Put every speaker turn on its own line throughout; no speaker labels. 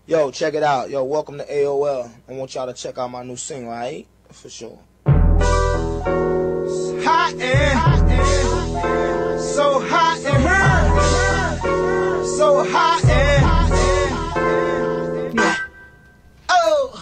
Yo, check it out. Yo, welcome to AOL. I want y'all to check out my new single, alright? For sure. Hot and so hot and so hot and oh.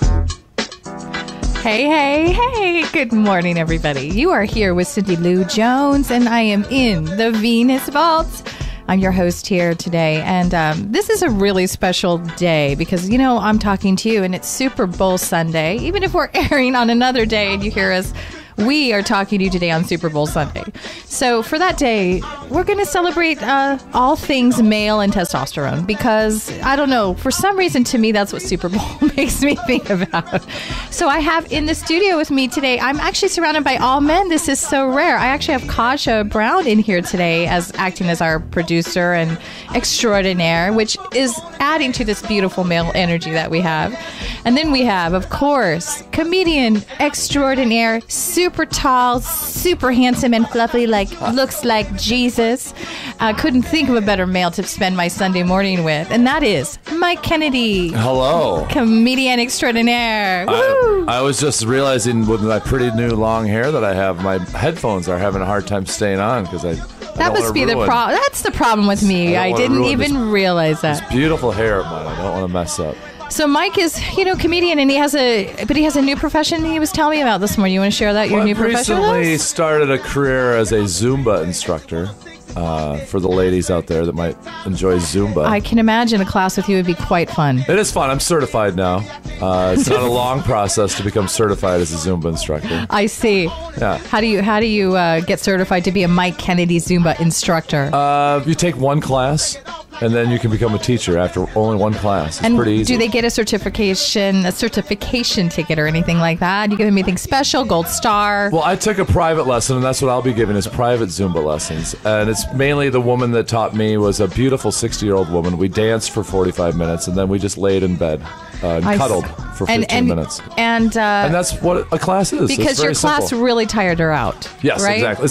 Hey. Good morning, everybody. You are here with Syndeelou Jones, and I am in the Venus Vault. I'm your host here today, and this is a really special day because, you know, I'm talking to you, and it's Super Bowl Sunday. Even if we're airing on another day and you hear us, we are talking to you today on Super Bowl Sunday. So for that day, we're going to celebrate all things male and testosterone because, I don't know, for some reason to me, that's what Super Bowl makes me think about. So I have in the studio with me today, I'm actually surrounded by all men. This is so rare. I actually have Kasha Brown in here today as acting as our producer and extraordinaire, which is adding to this beautiful male energy that we have. And then we have, of course, comedian extraordinaire, super tall, super handsome and fluffy, looks like Jesus. I couldn't think of a better male to spend my Sunday morning with, and that is Mike Kennedy.
Hello.
Comedian extraordinaire.
I was just realizing with my pretty new long hair that I have, my headphones are having a hard time staying on because
that must be the problem. That's the problem with me. I didn't even realize that.
This beautiful hair of mine. I don't want to mess up.
So Mike is, comedian, and he has a new profession he was telling me about this morning. You want to share that, your new profession with us?
I recently started a career as a Zumba instructor for the ladies out there that might enjoy Zumba.
I can imagine a class with you would be quite fun. It
is fun. I'm certified now. It's not a long process to become certified as a Zumba instructor.
I see.
Yeah.
How do you get certified to be a Mike Kennedy Zumba instructor?
You take one class. And then you can become a teacher after only one class. It's pretty easy.
Do they get a certification ticket or anything like that? You give them anything special, gold star?
Well, I took a private lesson, and that's what I'll be giving is private Zumba lessons. And it's mainly the woman that taught me was a beautiful 60-year-old woman. We danced for 45 minutes, and then we just laid in bed and cuddled for 15 minutes. And that's what a class is.
Because your class really tired her out.
Yes,
right?
Exactly.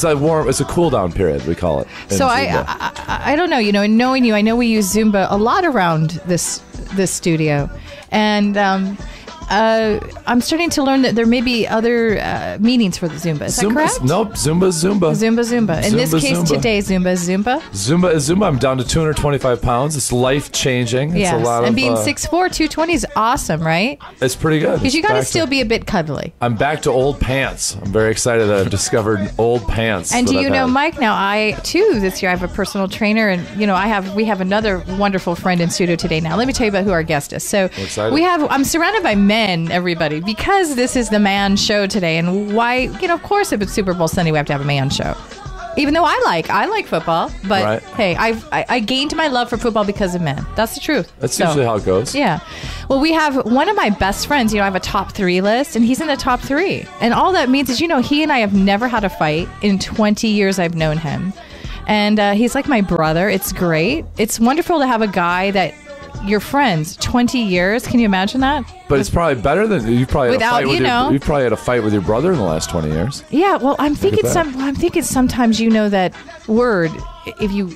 It's a cool-down period, we call it.
So I don't know, in knowing you, I know we use Zumba a lot around this studio, and I'm starting to learn that there may be other meanings for the Zumba. Is that correct?
Nope. Zumba.
Zumba. In this case today, Zumba is Zumba.
Zumba is Zumba. I'm down to 225 pounds. It's life-changing.
Yes.
It's a lot
and being 6'4", 220 is awesome, right?
It's pretty good.
Because you got to still be a bit cuddly.
I'm back to old pants. I'm very excited that I've discovered old pants.
And do you know, Mike, now I, too, this year I have a personal trainer, and, we have another wonderful friend in studio today now. Let me tell you about who our guest is. So I'm surrounded by men, everybody, because this is the man show today, and why, of course, if it's Super Bowl Sunday, we have to have a man show. Even though I like football, but right. Hey, I gained my love for football because of men. That's the truth.
That's usually how it goes.
Yeah. Well, we have one of my best friends. I have a top 3 list, and he's in the top 3. And all that means is, he and I have never had a fight in 20 years I've known him. And he's like my brother. It's great. It's wonderful to have a guy that you're friends 20 years. Can you imagine that?
But it's probably better than you probably you probably had a fight with your brother in the last 20 years.
Yeah, well, I'm thinking sometimes that word, if you,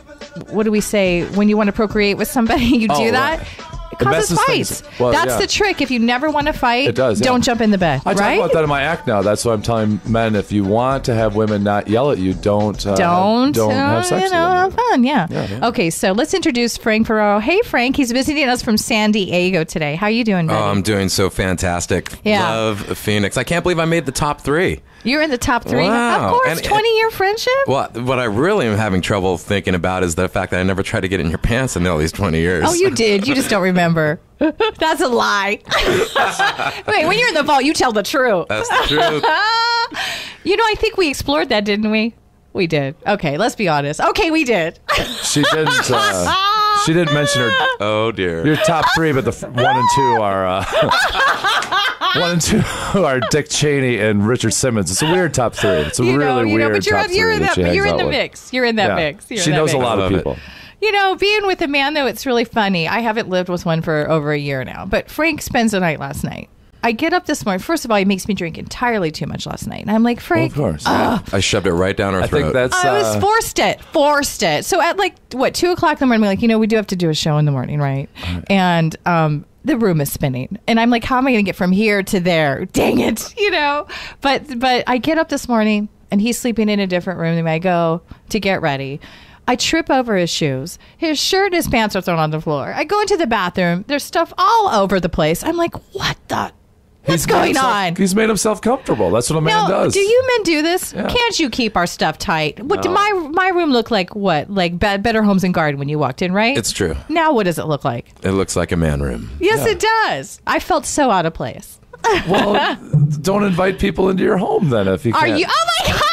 what do we say, when you want to procreate with somebody, you do that. Right. It causes fights. That's the trick. If you never want to fight, don't jump in the bed.
I talk about that in my act now. That's what I'm telling men. If you want to have women not yell at you, don't have sex with them.
Have fun. Yeah. Okay, so let's introduce Frank Ferraro. Hey, Frank. He's visiting us from San Diego today. How you doing, buddy?
Oh, I'm doing so fantastic. Yeah. Love Phoenix. I can't believe I made the top 3.
You're in the top 3.
Wow.
Of course, 20-year friendship.
Well, what I really am having trouble thinking about is the fact that I never tried to get in your pants in all these 20 years.
Oh, you did. You just don't remember. That's a lie. Wait, when you're in the vault, you tell the truth.
That's the truth.
I think we explored that, didn't we? We did. Okay, let's be honest. Okay, we did.
She didn't. She didn't mention her.
Oh dear.
Your top 3, but the 1 and 2 are. 1 and 2 are Dick Cheney and Richard Simmons. It's a weird top 3. It's a really weird top 3.
You're in the mix. You're in that mix.
She knows a lot of people.
Being with a man, though, it's really funny. I haven't lived with one for over a year now. But Frank spends the night last night. I get up this morning. First of all, he makes me drink entirely too much last night. And I'm like, Frank.
Well, of course.
I shoved it right down her throat.
I think that's.
I was forced it. So at 2 o'clock in the morning, I'm like, we do have to do a show in the morning, right? And the room is spinning. And I'm like, how am I going to get from here to there? Dang it, But I get up this morning, and he's sleeping in a different room than I go to get ready. I trip over his shoes. His shirt and his pants are thrown on the floor. I go into the bathroom. There's stuff all over the place. I'm like, what the... What's going on?
He's made himself comfortable. That's what a man does.
Do you men do this?
Yeah.
Can't you keep our stuff tight? What do my room look like? What, like Better Homes and Garden when you walked in, right?
It's true.
Now what does it look like?
It looks like a man room.
Yes, it does. I felt so out of place.
Well, don't invite people into your home then if you can't.
Are you? Oh my God!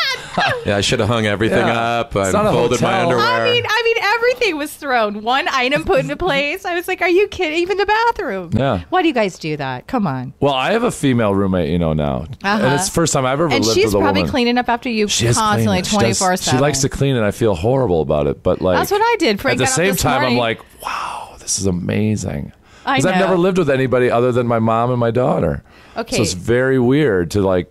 Yeah, I should have hung everything up. I folded my underwear.
I mean, everything was thrown. One item put into place. I was like, are you kidding? Even the bathroom.
Yeah.
Why do you guys do that? Come on.
Well, I have a female roommate, now. And it's the first time I've ever lived with a woman.
And she's probably cleaning up after you constantly 24/7.
She likes to clean, and I feel horrible about it. But
that's what I did.
At the same time, I'm like, wow, this is amazing.
I know.
Because I've never lived with anybody other than my mom and my daughter.
Okay.
So it's very weird to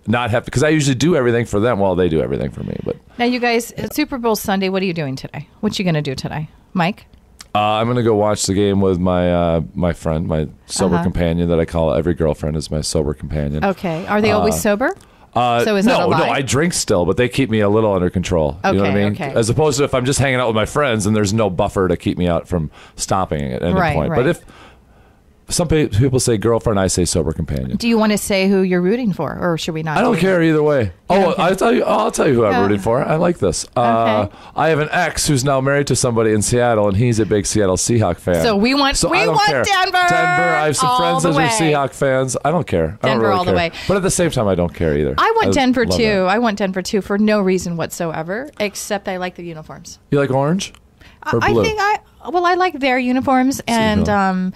not have, because I usually do everything for them while they do everything for me. But
now, you guys, Super Bowl Sunday, what are you doing today? What you going to do today? Mike?
I'm going to go watch the game with my friend, my sober companion that I call every girlfriend is my sober companion.
Okay. Are they always sober? So is that a lie?
No, I drink still, but they keep me a little under control. You know what I mean?
Okay.
As opposed to if I'm just hanging out with my friends and there's no buffer to keep me out from stopping at any point.
Right.
But if some people say girlfriend, I say sober companion.
Do you want to say who you're rooting for, or should we not?
I don't care either way. I'll tell you who I'm rooting for. I like this.
Okay.
I have an ex who's now married to somebody in Seattle, and he's a big Seattle Seahawk fan.
So we want
I don't care.
Denver.
Denver. I have some friends that are Seahawk fans. I don't care. I don't
Denver
really
all the
care.
way.
But at the same time, I don't care either.
I want Denver
love
too.
that.
I want Denver too for no reason whatsoever, except I like the uniforms.
You like orange or blue?
I like their uniforms, and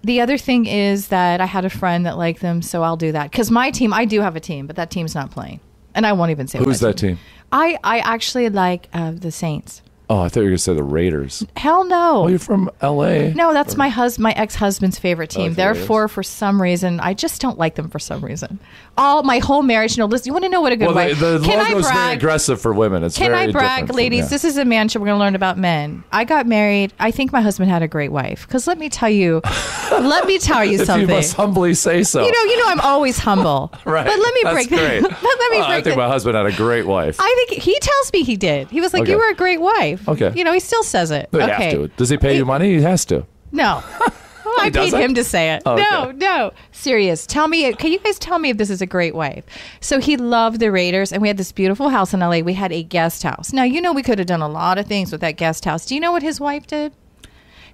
the other thing is that I had a friend that liked them, so I'll do that. Because my team, I do have a team, but that team's not playing. And I won't even say
who's that team.
I actually like the Saints.
Oh, I thought you were going to say the Raiders.
Hell no.
Oh, you're from L.A.
No, that's my ex-husband's favorite team.
Like the
Therefore, for some reason, I just don't like them for some reason. My whole marriage, listen, you want to know what a good wife...
The logo is very aggressive for women. It's
Can
very
I brag,
different
ladies? This is a man show. We're going to learn about men. I got married. I think my husband had a great wife. Because let me tell you
if
something.
You must humbly say so.
You know, I'm always humble.
Right.
But let me
That's
break
great.
that.
I think my husband had a great wife.
I think he tells me he did. He was like,
Okay.
you were a great wife.
Okay.
He still says it.
He
Okay.
has to. Does he pay you money? He has to.
No. Well, I paid
doesn't?
him to say it.
Oh, okay.
No. Serious. Can you guys tell me if this is a great wife? So he loved the Raiders, and we had this beautiful house in LA. We had a guest house. Now, we could have done a lot of things with that guest house. Do you know what his wife did?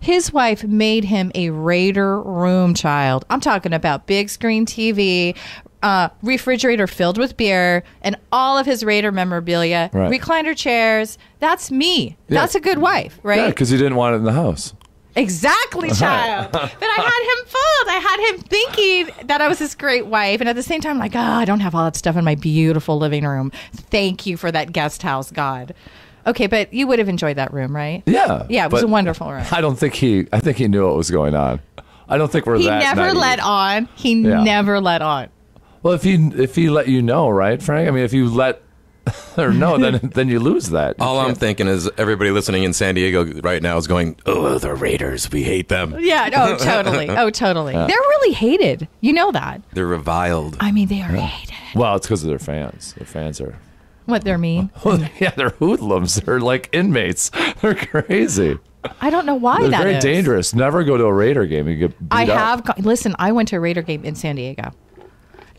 His wife made him a Raider room, child. I'm talking about big screen TV, refrigerator filled with beer, and all of his Raider memorabilia,
Right.
recliner chairs. That's me.
Yeah.
That's a good wife, right?
Yeah, because he didn't want it in the house.
Exactly, child. But I had him fooled. I had him thinking that I was this great wife. And at the same time, like, I don't have all that stuff in my beautiful living room. Thank you for that guest house, God. Okay, but you would have enjoyed that room, right?
Yeah.
Yeah, it was a wonderful room.
I think he knew what was going on. I don't think we're
He
that
never
naive.
let on. He never let on.
Well, if he let you know, right, Frank? I mean, if you let her know, then you lose that.
All I'm thinking is everybody listening in San Diego right now is going, oh, the Raiders, we hate them.
Yeah, totally.
Yeah.
They're really hated. You know that.
They're reviled.
I mean, they are hated.
Well, it's because of their fans. Their fans are...
What, they're mean?
Yeah, they're hoodlums. They're like inmates. They're crazy.
I don't know why
They're
that
very
is.
dangerous. Never go to a Raider game. You get beat up.
Listen, I went to a Raider game in San Diego.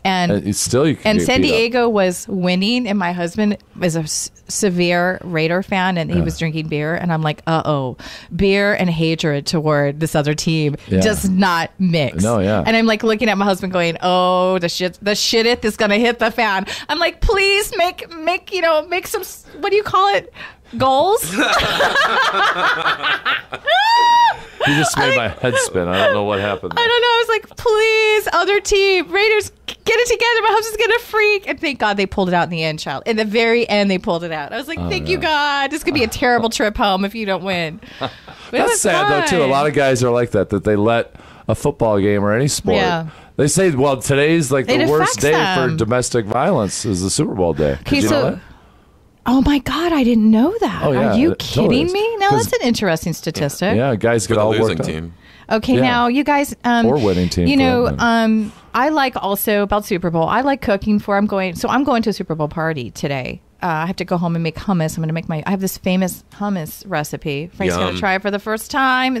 And
you can get
San
beat up.
Diego was winning, and my husband is a severe Raider fan, and he was drinking beer, and I'm like, beer and hatred toward this other team does not mix.
No, yeah.
And I'm like looking at my husband, going, the shit is gonna hit the fan. I'm like, please make some, what do you call it? Goals.
You just made my head spin. I don't know what happened there.
I don't know. I was like, please, other team, Raiders, get it together. My husband's going to freak. And thank God they pulled it out in the end, child. In the very end, they pulled it out. I was like, thank you, God. This could be a terrible trip home if you don't win. But
That's sad, though, too. A lot of guys are like that they let a football game or any sport.
Yeah.
They say, well, today's like the worst day
affects them.
for domestic violence is the Super Bowl day. Did you know that?
Oh my God, I didn't know that.
Oh, yeah,
Are you
it totally
kidding
is.
me? Now
'Cause-
that's an interesting statistic.
Yeah, guys
For
get
the
all
losing
worked up.
team.
Okay,
Yeah.
now you guys,
Or winning team,
You
for
know,
that matter.
I like also about Super Bowl. I like cooking I'm going to a Super Bowl party today. I have to go home and make hummus. I'm going to make I have this famous hummus recipe. Frank's going
Yum.
to try it for the first time.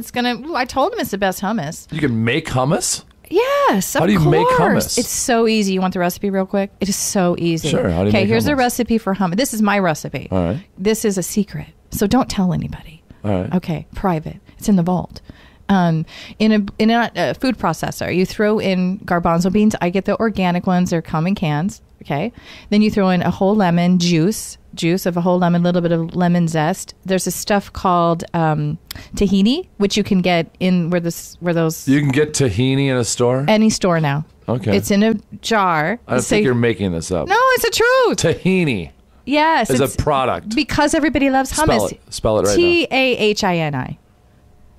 I told him it's the best hummus.
You can make hummus?
Yes, of
How do you
course.
make hummus?
It's so easy. You want the recipe real quick? It is so easy.
Sure, how do you
Okay,
make
here's the
hummus?
recipe for hummus. This is my recipe.
All right.
This is a secret. So don't tell anybody.
All right.
Okay, private. It's in the vault. In a food processor, you throw in garbanzo beans. I get the organic ones. They're come in cans. Okay. Then you throw in a whole lemon juice of a whole lemon, a little bit of lemon zest. There's a stuff called tahini, which you can get in where those
You can get tahini in a store?
any store now.
Okay.
It's in a jar.
I don't think you're making this up.
No, it's the truth.
Tahini
Yes,
is
it's
a product.
because everybody loves hummus.
Spell it right now.
Tahini.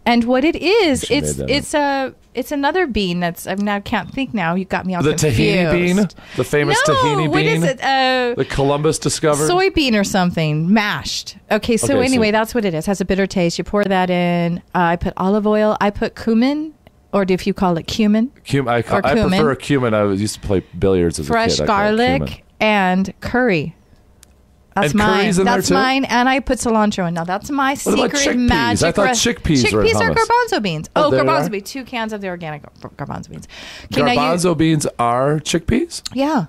And what it is,
She made that
it's another bean that's I can't think now. You got me all
The
confused.
tahini bean? The famous tahini
what
bean?
is it?
The Columbus discovered?
Soybean or something mashed. Okay, so
Okay,
anyway,
so-
that's what it is. Has a bitter taste. You pour that in. I put olive oil. I put cumin, or if you call it cumin,
I
cumin.
prefer cumin. I used to play billiards as
fresh
a kid. I call it cumin.
garlic, and curry. That's
And
mine.
curry's in there
That's
too?
mine, and I put cilantro in. Now that's my
What about
secret
chickpeas?
magic.
I thought chickpeas were in
Chickpeas are
hummus.
garbanzo beans.
Oh,
Oh,
there
garbanzo
are?
beans. 2 cans of the organic garbanzo beans. Okay, now
Garbanzo beans are chickpeas?
yeah.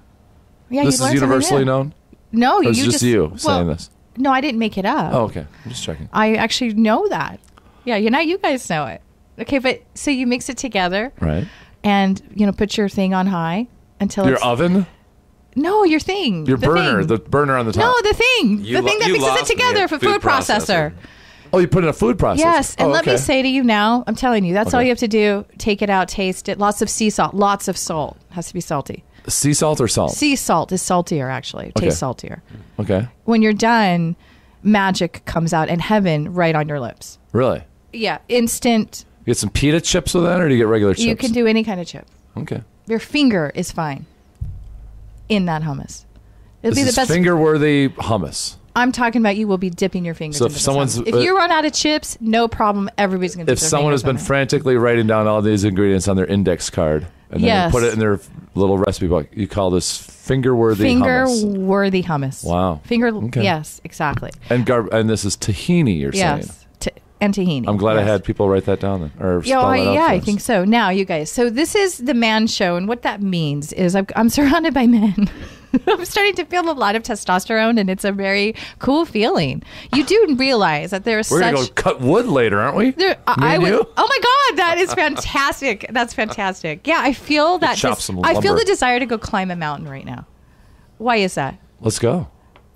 This
Yeah, you
is
learned
universally
something new.
known?
No,
Or is
you
it just you saying this?
No, I didn't make it up.
Oh, okay. I'm just checking.
I actually know that. Yeah, you guys know it. Okay, but so you mix it together,
Right.
and put your thing on high until
Your
it's
oven?
no, your thing,
Your
the
burner?
thing.
The burner on the top?
No, the thing,
You
the thing that
you
mixes it
lost me
together
at
for food processor.
Oh, you put it in a food processor?
Yes, and
Oh,
let me
okay.
say to you now, I'm telling you, that's all
Okay.
you have to do. Take it out, taste it. Lots of sea salt, lots of salt. Has to be salty.
Sea salt or salt?
Sea salt is saltier, actually. It tastes saltier.
Okay.
When you're done, magic comes out and heaven right on your lips.
Really?
Yeah, instant.
You get some pita chips with that, or do you get regular chips?
You can do any kind of chip.
Okay.
Your finger is fine in that hummus. It'll be
This
the
is
best.
finger-worthy hummus.
I'm talking about you will be dipping your fingers.
So
into
if
this
someone's-
hummus. If you run out of chips, no problem. Everybody's going to.
If someone has been frantically writing down all these ingredients on their index card and then
Yes.
put it in their little recipe book, you call this finger-worthy hummus.
finger-worthy hummus.
Wow.
Finger.
Okay.
Yes, exactly.
And this is tahini, you're saying.
Yes. And tahini.
I'm glad I
Yes.
had people write that down then, or
Yeah,
spell that out for
I
us.
think so. Now, you guys. So this is the man show, and what that means is I'm surrounded by men. I'm starting to feel a lot of testosterone, and it's a very cool feeling. You do realize that there's
We're
such.
going to go cut wood later, aren't we?
There,
Me
I
and
would.
you?
Oh my God, that is fantastic. That's fantastic. Yeah, I feel that.
chop some
I feel
lumber.
the desire to go climb a mountain right now. Why is that?
Let's go.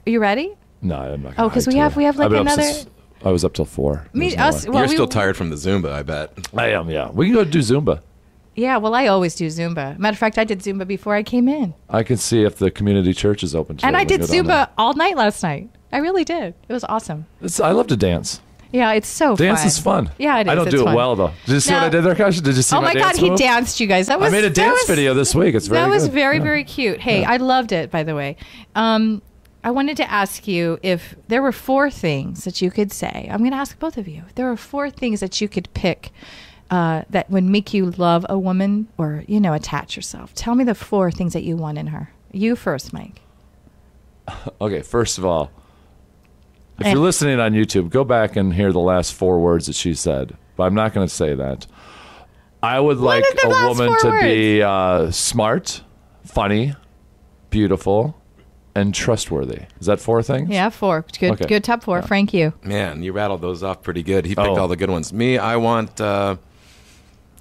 Are you ready?
No, I'm not.
Oh, 'cause we have like
I've been up
another-
since I was up till 4.
Me,
There's no
us.
way.
Well,
You're
we-
still tired from the Zumba, I bet.
I am. Yeah, we can go do Zumba.
Yeah, well, I always do Zumba. Matter of fact, I did Zumba before I came in,
I can see if the community church is open today.
and I
We'll
did
go down
Zumba all night last night. I really did. It was awesome.
there. I love to dance.
Yeah, it's so
Dance
fun.
is fun.
Yeah, it is.
I don't
It's
do it
fun.
well though. Did you see what
No.
I did there, Kasia? Did you see
Oh
my
my
dance
God, he
move?
danced, you guys. That was.
I made a
that
dance
was-
video this week. It's very
That was
good.
very,
Yeah.
very cute. Hey, I loved it, by the way. I wanted to ask you if there were 4 things that you could say. I'm going to ask both of you. If there were 4 things that you could pick that would make you love a woman or, attach yourself. Tell me the 4 things that you want in her. You first, Mike.
Okay, first of all, if you're listening on YouTube, go back and hear the last 4 words that she said. But I'm not going to say that. I would like
are the
a
last
woman
4
to be smart, funny, beautiful, and trustworthy. Is that 4 things?
Yeah, 4. Good,
Okay.
good top 4. Frank, you.
Man, you rattled those off pretty good. He picked
Oh.
all the good ones. Me, I want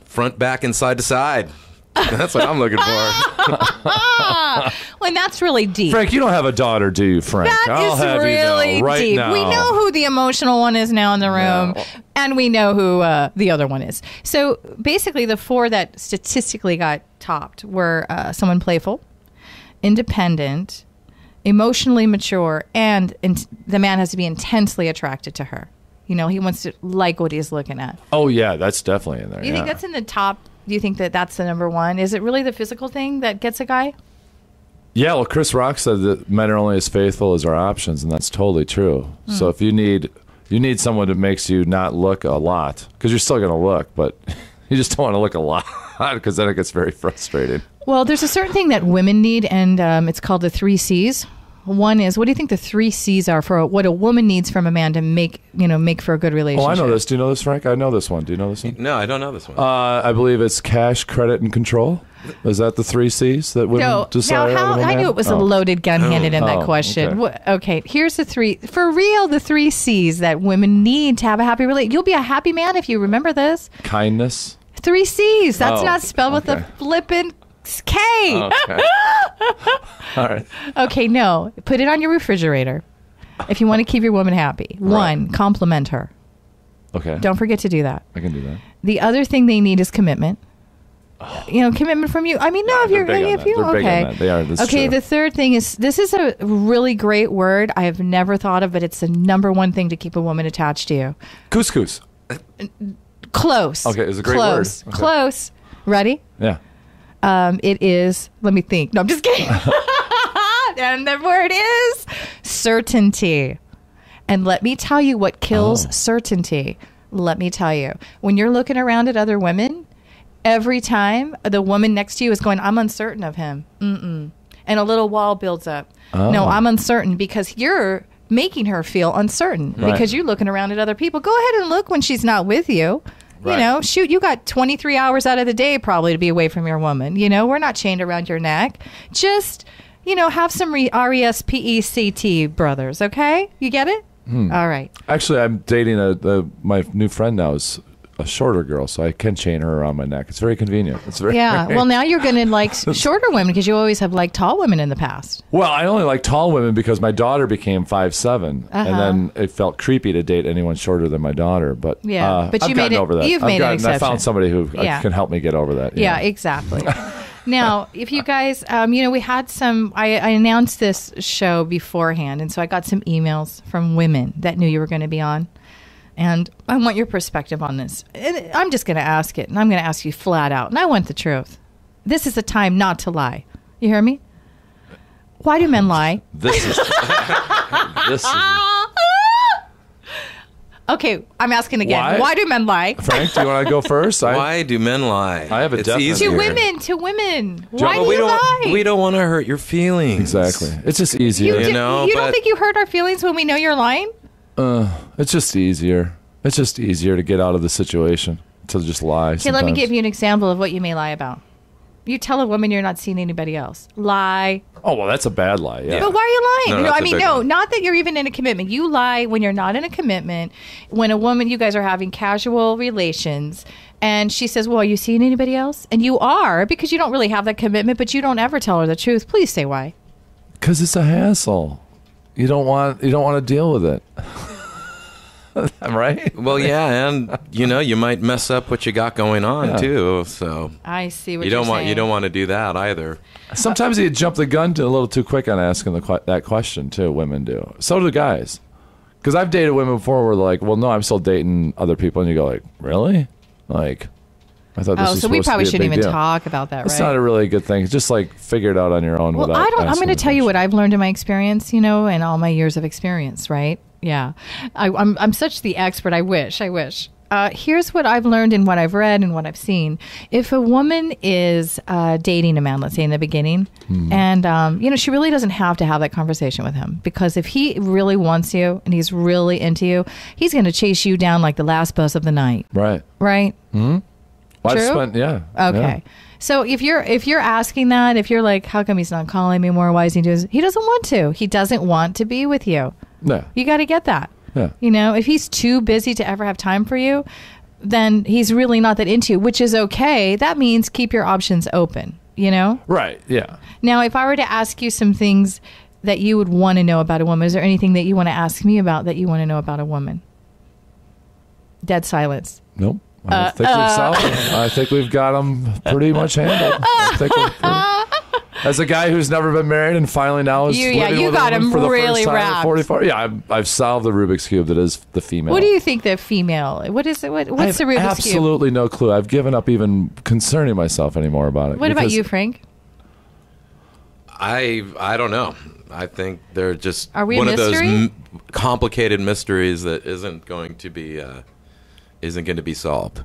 front, back, and side to side. That's what I'm looking for.
Well, and that's really deep.
Frank, you don't have a daughter, do you, Frank?
That
I'll
is
have
really
you know, right
deep.
now.
We know who the emotional one is now in the room, and we know who the other one is. So basically, the 4 that statistically got topped were someone playful, independent, emotionally mature, and the man has to be intensely attracted to her. He wants to like what he's looking at.
Oh, yeah, that's definitely in there.
Do you think that's in the top? Do you think that that's the number 1? Is it really the physical thing that gets a guy?
Yeah, well, Chris Rock said that men are only as faithful as our options, and that's totally true. So if you need someone that makes you not look a lot, because you're still going to look, but you just don't want to look a lot, because then it gets very frustrating.
Well, there's a certain thing that women need, and it's called the 3 C's. One is, what do you think the 3 C's are for what a woman needs from a man to make for a good relationship?
Oh, I know this. Do you know this, Frank? I know this one. Do you know this one?
No, I don't know this one.
I believe it's cash, credit, and control. Is that the 3 C's that women desire?
Now, I knew it was a loaded gun handed in that question. Okay, here's the 3. For real, the 3 C's that women need to have a happy relationship. You'll be a happy man if you remember this.
Kindness.
3 C's. That's not spelled with a flippin' K.
Okay. All right.
Okay, no. Put it on your refrigerator if you want to keep your woman happy.
Right.
1, compliment her.
Okay.
Don't forget to do that.
I can do that.
The other thing they need is commitment. Commitment from you. I mean, no, if you're
They're big on
okay.
that. They are. That's
okay,
true.
the third thing is, this is a really great word I have never thought of, but it's the number one thing to keep a woman attached to you.
Couscous.
Close.
Okay, it's a great
Close.
word. Okay.
Close. Ready?
Yeah.
It is, let me think. No, I'm just kidding. And the word is certainty. And let me tell you what kills certainty. Let me tell you. When you're looking around at other women, every time the woman next to you is going, I'm uncertain of him. And a little wall builds up. No, I'm uncertain, because you're making her feel uncertain because you're looking around at other people. Go ahead and look when she's not with you.
Right.
Shoot, you got 23 hours out of the day probably to be away from your woman. We're not chained around your neck. Just, have some RESPECT brothers, okay? You get it? All right.
Actually, I'm dating my new friend now is a shorter girl, so I can chain her around my neck. It's very convenient. It's very
Well, now you're going to like shorter women because you always have liked tall women in the past.
Well, I only like tall women because my daughter became 5'7", and then it felt creepy to date anyone shorter than my daughter. But
but
I've
you
gotten over that.
You've made an exception.
I found somebody who can help me get over that.
Yeah, exactly. Now, if you guys, we had I announced this show beforehand, and so I got some emails from women that knew you were going to be on. And I want your perspective on this. And I'm just going to ask it, and I'm going to ask you flat out. And I want the truth. This is a time not to lie. You hear me? Why do men lie?
This is.
Okay, I'm asking again. Why do men lie?
Frank, do you want to go first?
Why do men lie?
I have a definite.
To women. Why do you lie?
We don't want to hurt your feelings.
Exactly. It's just easier.
You don't think you hurt our feelings when we know you're lying?
It's just easier. It's just easier to get out of the situation, to just lie.
Okay, let me give you an example of what you may lie about. You tell a woman you're not seeing anybody else. Lie.
Oh, well, that's a bad lie, yeah.
But why are you lying?
No,
not that you're even in a commitment. You lie when you're not in a commitment. When a woman, you guys are having casual relations, and she says, well, are you seeing anybody else? And you are, because you don't really have that commitment, but you don't ever tell her the truth. Please say why.
Because it's a hassle. You don't want to deal with it. Right?
Well, yeah, and you might mess up what you got going on too. So
I see what
you don't want. You don't want to do that either.
Sometimes you jump the gun a little too quick on asking that question too. Women do. So do guys. Because I've dated women before where they're like, well, no, I'm still dating other people, and you go like, really? Like, I thought this was
so we
supposed
probably
to be a
shouldn't
big
even
deal.
talk about that, right?
It's not a really good thing. Just like figure it out on your own.
Well,
without
I'm going to tell you
question.
what I've learned in my experience, and all my years of experience, right? Yeah. I'm such the expert. I wish. Here's what I've learned and what I've read and what I've seen. If a woman is dating a man, let's say in the beginning, and she really doesn't have to have that conversation with him, because if he really wants you and he's really into you, he's going to chase you down like the last bus of the night.
Right.
Mm-hmm.
Well,
True?
Okay.
Yeah. So if you're asking that, if you're like, how come he's not calling me more? Why is he doing this? He doesn't want to. He doesn't want to be with you.
No.
You got to get that.
Yeah.
If he's too busy to ever have time for you, then he's really not that into you, which is okay. That means keep your options open, Right, yeah. Now, if I were to ask you some things that you would want to know about a woman, is there anything that you want to ask me about that you want to know about a woman? Dead silence.
Nope. I think we've got them pretty much handled. As a guy who's never been married and finally now is living with a woman for the first time at 44. Yeah, I've solved the Rubik's Cube that is the female.
What do you think the female? What is it? What's the Rubik's Cube?
Absolutely no clue. I've given up even concerning myself anymore about it.
What about you, Frank?
I don't know. I think they're just
Are we
one
a
of those
mystery?
complicated mysteries that isn't going to be solved.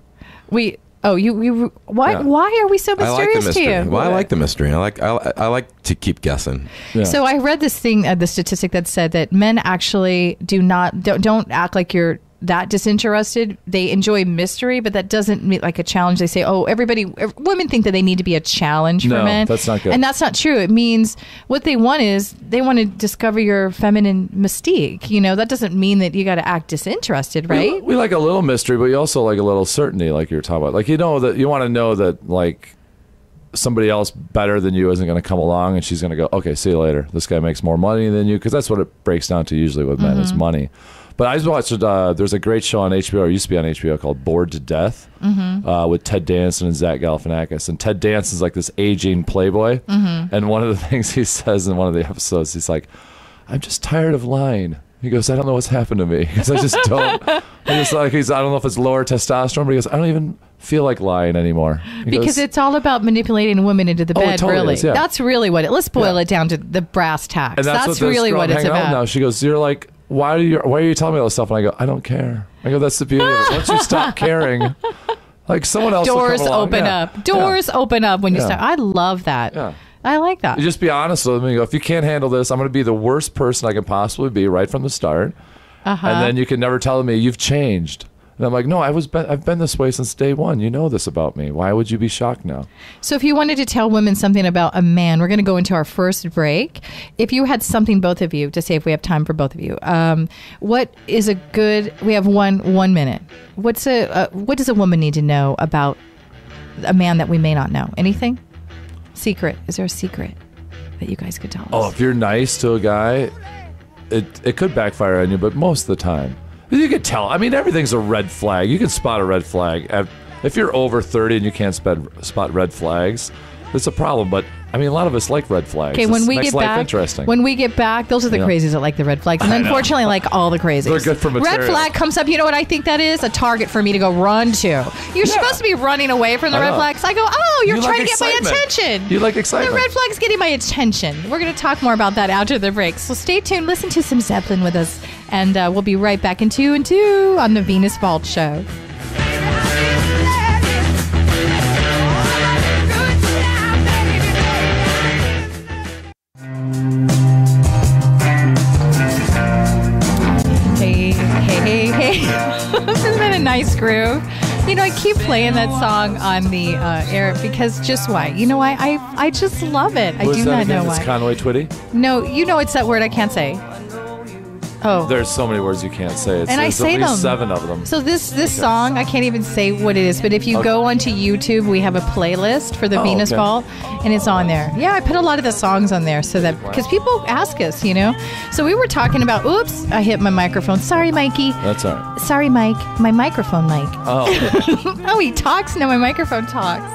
Why
Yeah.
why are we so
I like the
mysterious
mystery.
to you?
Well, I like the mystery. I like to keep guessing.
Yeah.
So I read this thing, the statistic that said that men actually don't act like you're that disinterested. They enjoy mystery, but that doesn't mean like a challenge. They say, women think that they need to be a challenge for
No,
men.
that's not good.
And that's not true. It means what they want is they want to discover your feminine mystique. You know, that doesn't mean that you got to act disinterested, right?
We like a little mystery, but you also like a little certainty, like you were talking about. Like, you know, that you want to know that, like, somebody else better than you isn't going to come along and she's going to go, okay, see you later. This guy makes more money than you, because that's what it breaks down to usually with men, is money. But I just watched, there's a great show on HBO, or used to be on HBO, called Bored to Death, with Ted Danson and Zach Galifianakis. And Ted Danson's like this aging playboy. And one of the things he says in one of the episodes, he's like, I'm just tired of lying. He goes, I don't know what's happened to me. Because I just don't. I don't know if it's lower testosterone, but he goes, I don't even feel like lying anymore.
Because it's all about manipulating women into the
Oh, it
bed,
totally
really.
is, yeah.
That's really what let's boil it down to the brass tacks.
And that's what
really what it's about.
Now she goes, you're like, why are you telling me all this stuff? And I go, I don't care. I go, that's the beauty of it. Once you stop caring, like, someone else
Doors
will come along.
open up. Doors open up when you start. I love that.
Yeah.
I like that.
You just be honest with them and go, if you can't handle this, I'm going to be the worst person I can possibly be right from the start. And then you can never tell me you've changed. And I'm like, no, I've been this way since day one. You know this about me. Why would you be shocked now?
So if you wanted to tell women something about a man, we're going to go into our first break. If you had something, both of you, to say, if we have time for both of you, what is a good, we have one minute. What does a woman need to know about a man that we may not know? Anything? Secret. Is there a secret that you guys could tell us?
Oh, if you're nice to a guy, it could backfire on you, but most of the time, you could tell. I mean, everything's a red flag. You can spot a red flag. If you're over 30 and you can't spot red flags, it's a problem. But I mean, a lot of us like red flags.
Okay, when
It
we
makes
get
life
back,
interesting.
those are the crazies that like the red flags, and unfortunately, like all the crazies.
They're good for material.
Red flag comes up. You know what I think that is? A target for me to go run to. You're supposed to be running away from the
I
red
know.
flags. I go, oh, you're
You
trying
like
to get my
excitement.
attention.
You like excitement.
The red flag's getting my attention. We're going to talk more about that after the break. So stay tuned. Listen to some Zeppelin with us, and we'll be right back in 2 and 2 on the Venus Vault Show. Hey. Isn't that a nice groove? You know, I keep playing that song on the air because just why? You know why? I just love it. I do not know
It's
why.
Conway Twitty?
No, you know it's that word I can't say. Oh.
There's so many words you can't say.
And I
There's
say
at least
them.
7 of them.
So this song, I can't even say what it is, but if you go onto YouTube, we have a playlist for the Venus
okay.
Vault, and it's on there. Yeah, I put a lot of the songs on there so that, because people ask us, you know. So we were talking about, oops, I hit my microphone. Sorry, Mikey.
That's all right.
Sorry, Mike. My microphone, Mike.
Oh,
Oh, he talks now. My microphone talks.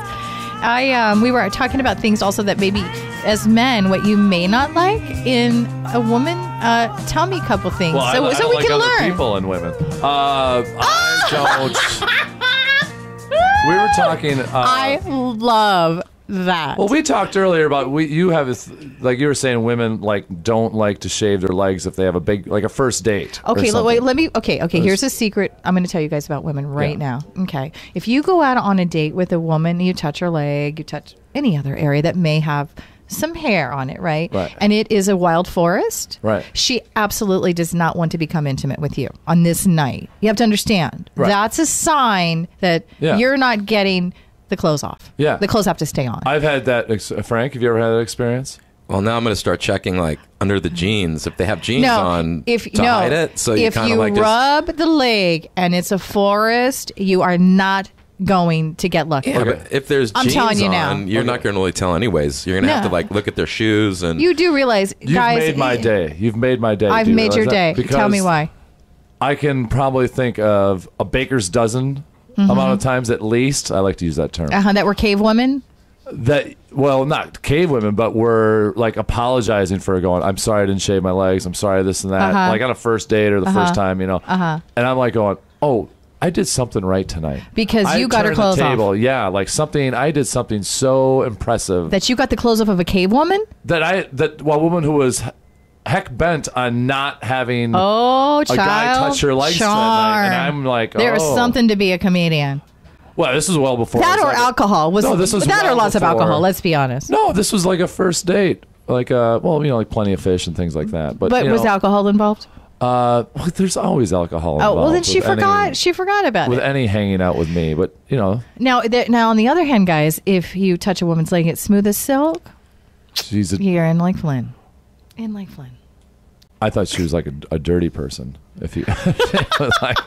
We were talking about things also that maybe as men, what you may not like in a woman. Tell me a couple things
well,
so
I
we
don't like
can
other
learn.
people and women. I don't. We were talking.
I love that.
Well, we talked earlier about you have like you were saying, women like don't like to shave their legs if they have a first date.
Okay,
or
wait.
something.
Let me. Okay. Here's a secret. I'm going to tell you guys about women right now. Okay, if you go out on a date with a woman, you touch her leg, you touch any other area that may have some hair on it, right?
Right.
And it is a wild forest.
Right.
She absolutely does not want to become intimate with you on this night. You have to understand.
Right.
That's a sign that you're not getting the clothes off.
Yeah.
The clothes have to stay on.
I've had that. Frank, have you ever had that experience?
Well, now I'm going to start checking like under the jeans if they have jeans on hide it. So you
if
kind
you
of like
rub the leg and it's a forest, you are not going to get lucky.
Yeah, but if there's
I'm
jeans
telling you now.
on, you're not going to really tell anyways. You're going to have
No.
to like look at their shoes and
You do realize,
You've
guys.
made my day. You've made my day.
I've
Do you
made your
realize
day.
that?
Tell me
Because
why.
I can probably think of a baker's dozen amount of times at least. I like to use that term.
That were cave women.
Well, not cave women, but we're like apologizing for going, I'm sorry I didn't shave my legs. I'm sorry this and that. Like on a first date or the first time, you know. And I'm like going, oh, I did something right tonight.
Because you got her
turned
clothes
the table.
off.
Yeah, like I did something so impressive.
That you got the clothes off of a cave woman?
That a woman who was heck bent on not having
a
guy touch her legs that night. And I'm like,
There's something to be a comedian.
Well, this is well before.
That or alcohol. This was that or lots of alcohol, let's be honest.
No, this was like a first date. Like, like Plenty of Fish and things like that. But
was alcohol involved?
There's always alcohol involved.
Oh, well, then she forgot about it.
With any hanging out with me, but,
Now, on the other hand, guys, if you touch a woman's leg, it's smooth as silk. You're in like Flynn.
I thought she was like a dirty person. If you, like,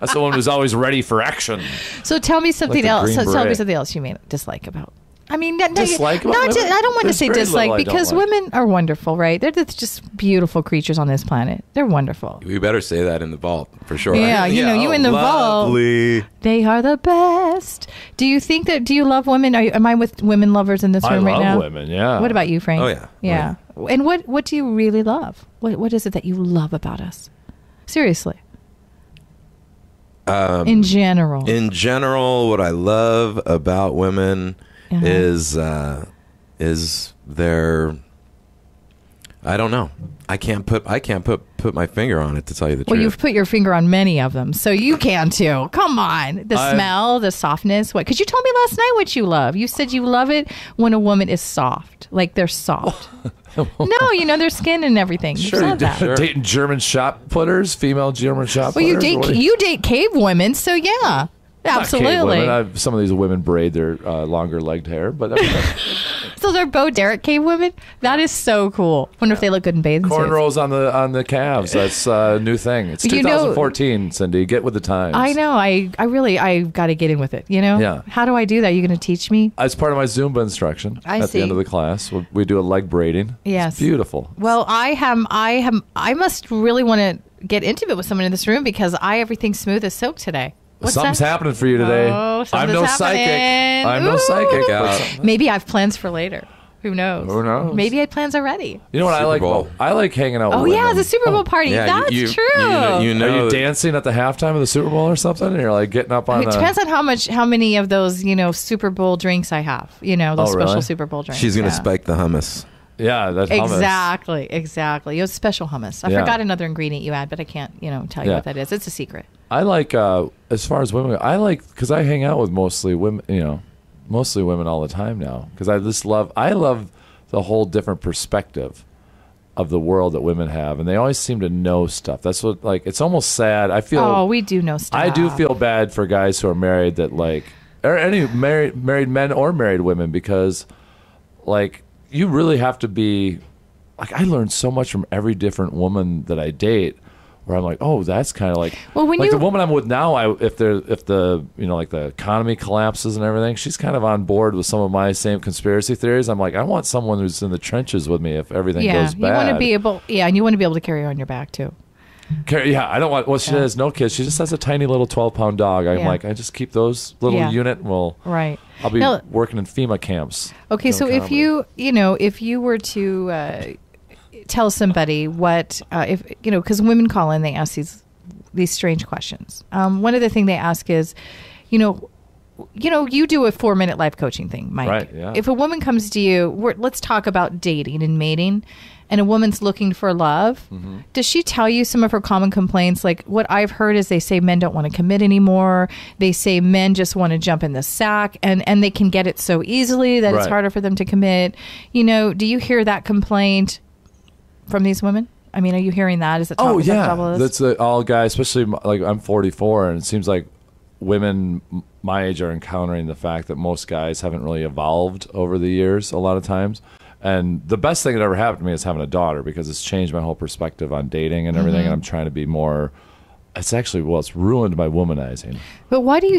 that's the one who's always ready for action.
So tell me something else. Tell me something else you may dislike about. I mean, I don't want to say dislike because women are wonderful, right? They're just beautiful creatures on this planet. They're wonderful.
We better say that in the vault for sure.
Yeah, you in the
lovely
vault. They are the best. Do you think that? Do you love women? Am I with women lovers in this room right now?
I love women. Yeah.
What about you, Frank?
Oh yeah.
Yeah. And what do you really love? What is it that you love about us? Seriously. In general,
what I love about women is their, I don't know. I can't put my finger on it, to tell you the truth.
Well, you've put your finger on many of them, so you can too. Come on. The smell, the softness. What? Because you told me last night what you love. You said you love it when a woman is soft. Like they're soft. No, their skin and everything.
Sure,
you that.
Sure. Dating German shot putters, female German shot
putters.
Well,
you date cave women, so yeah. Absolutely.
Some of these women braid their longer legged hair, but
so they're Bo Derek cave women. That is so cool. Wonder if they look good in bathing suits.
Cornrows on the calves. That's a new thing. It's 2014, Cindy. Get with the times.
I know. I got to get in with it.
Yeah.
How do I do that? You going to teach me?
As part of my Zumba instruction at the end of the class, we do a leg braiding.
Yes.
It's beautiful.
Well, I must really want to get intimate with someone in this room because everything's smooth as silk today.
Something's happening for you today.
Oh,
I'm no psychic. I'm no psychic.
Maybe I have plans for later. Who knows?
Who knows?
Maybe I had plans already.
You know what
Super
I like?
Bowl.
I like hanging out with
women. Oh, yeah, the Super Bowl party.
Yeah,
That's true.
Are you dancing at the halftime of the Super Bowl or something? And you're like getting up on
It depends on how many of those, Super Bowl drinks I have. Those special Super Bowl drinks.
She's going to spike the hummus.
Yeah, that's hummus.
Exactly. It's special hummus. I forgot another ingredient you add, but I can't, tell you what that is. It's a secret.
I like, as far as women, because I hang out with mostly women, mostly women all the time now. Because I love the whole different perspective of the world that women have, and they always seem to know stuff. That's what, it's almost sad. I feel.
Oh, we do know stuff.
I do feel bad for guys who are married or any married men or married women, because, you really have to be, I learned so much from every different woman that I date, where I'm like, oh, that's kind of the woman I'm with now. If the the economy collapses and everything, she's kind of on board with some of my same conspiracy theories. I'm like, I want someone who's in the trenches with me if everything goes bad.
You want to be able, and you want to be able to carry her on your back too.
I don't want. Well, she has no kids. She just has a tiny little 12-pound dog. I'm like, I just keep those little unit. Well,
right.
I'll be working in FEMA camps.
Okay, so if you were to tell somebody what because women call in, they ask these strange questions. One of the things they ask is, you do a 4-minute life coaching thing, Mike.
Right, yeah.
If a woman comes to you, let's talk about dating and mating, and a woman's looking for love, does she tell you some of her common complaints? Like, what I've heard is they say men don't want to commit anymore. They say men just want to jump in the sack, and they can get it so easily that it's harder for them to commit. Do you hear that complaint from these women? I mean, are you hearing that? Is it top?
Oh, yeah.
Top
That's all guys, especially I'm 44, and it seems like women my age are encountering the fact that most guys haven't really evolved over the years a lot of times. And the best thing that ever happened to me is having a daughter, because it's changed my whole perspective on dating and everything. And I'm trying to be more. It's ruined my womanizing.
But why do you